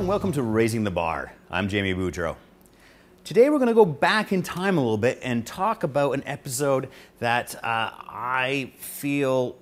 and welcome to Raising the Bar. I'm Jamie Boudreau. Today we're going to go back in time a little bit and talk about an episode that I feel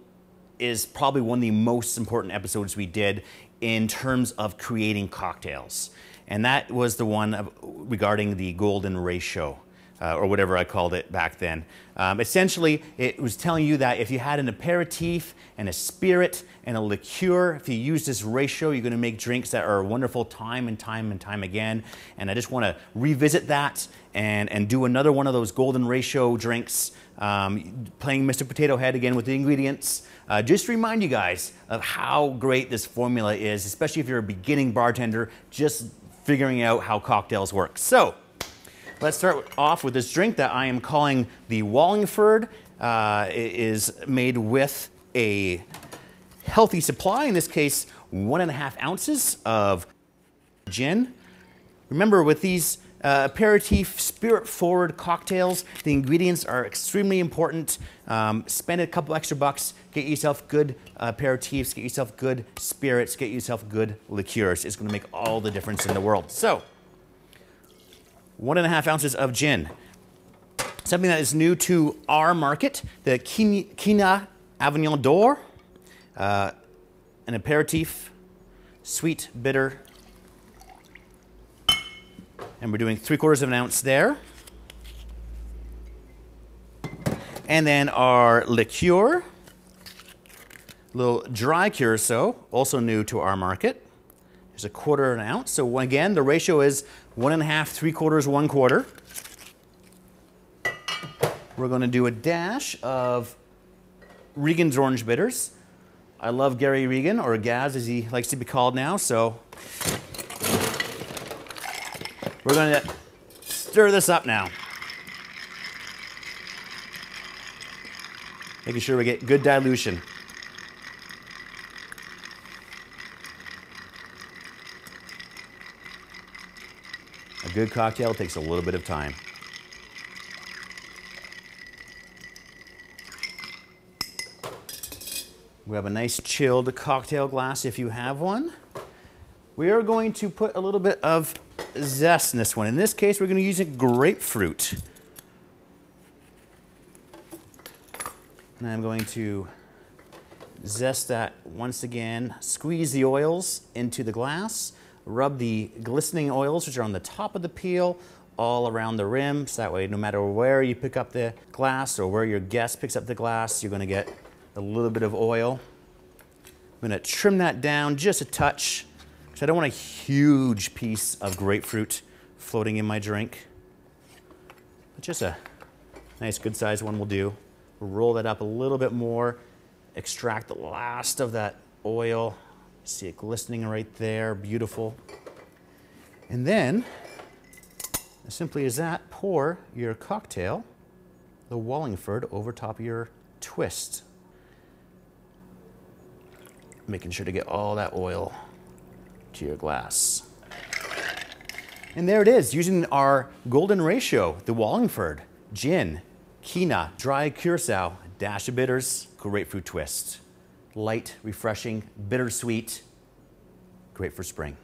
is probably one of the most important episodes we did in terms of creating cocktails. And that was the one regarding the golden ratio. Or whatever I called it back then. Essentially, it was telling you that if you had an aperitif and a spirit and a liqueur, if you use this ratio, you're going to make drinks that are wonderful time and time and time again. And I just want to revisit that and do another one of those golden ratio drinks, playing Mr. Potato Head again with the ingredients. Just to remind you guys of how great this formula is, especially if you're a beginning bartender, just figuring out how cocktails work. So, let's start off with this drink that I am calling the Wallingford. It is made with a healthy supply, in this case 1.5 ounces of gin. Remember, with these aperitif, spirit-forward cocktails, the ingredients are extremely important. Spend a couple extra bucks, get yourself good aperitifs, get yourself good spirits, get yourself good liqueurs. It's going to make all the difference in the world. So, 1.5 ounces of gin. Something that is new to our market, the Quina Avignon d'Or, an aperitif, sweet, bitter, and we're doing 3/4 ounce there. And then our liqueur, little dry curacao, also new to our market. There's 1/4 ounce. So again, the ratio is 1.5, 3/4, 1/4. We're going to do a dash of Regan's Orange Bitters. I love Gary Regan, or Gaz as he likes to be called now, so we're going to stir this up now. Making sure we get good dilution. A good cocktail takes a little bit of time. We have a nice chilled cocktail glass if you have one. We are going to put a little bit of zest in this one. In this case, we're going to use a grapefruit. And I'm going to zest that once again, squeeze the oils into the glass. Rub the glistening oils, which are on the top of the peel, all around the rim. So that way, no matter where you pick up the glass or where your guest picks up the glass, you're going to get a little bit of oil. I'm going to trim that down just a touch, because I don't want a huge piece of grapefruit floating in my drink. But just a nice, good sized one will do. Roll that up a little bit more, extract the last of that oil. See it glistening right there, beautiful. And then, as simply as that, pour your cocktail, the Wallingford, over top of your twist. Making sure to get all that oil to your glass. And there it is, using our golden ratio, the Wallingford, gin, quina, dry curacao, dash of bitters, grapefruit twist. Light, refreshing, bittersweet, great for spring.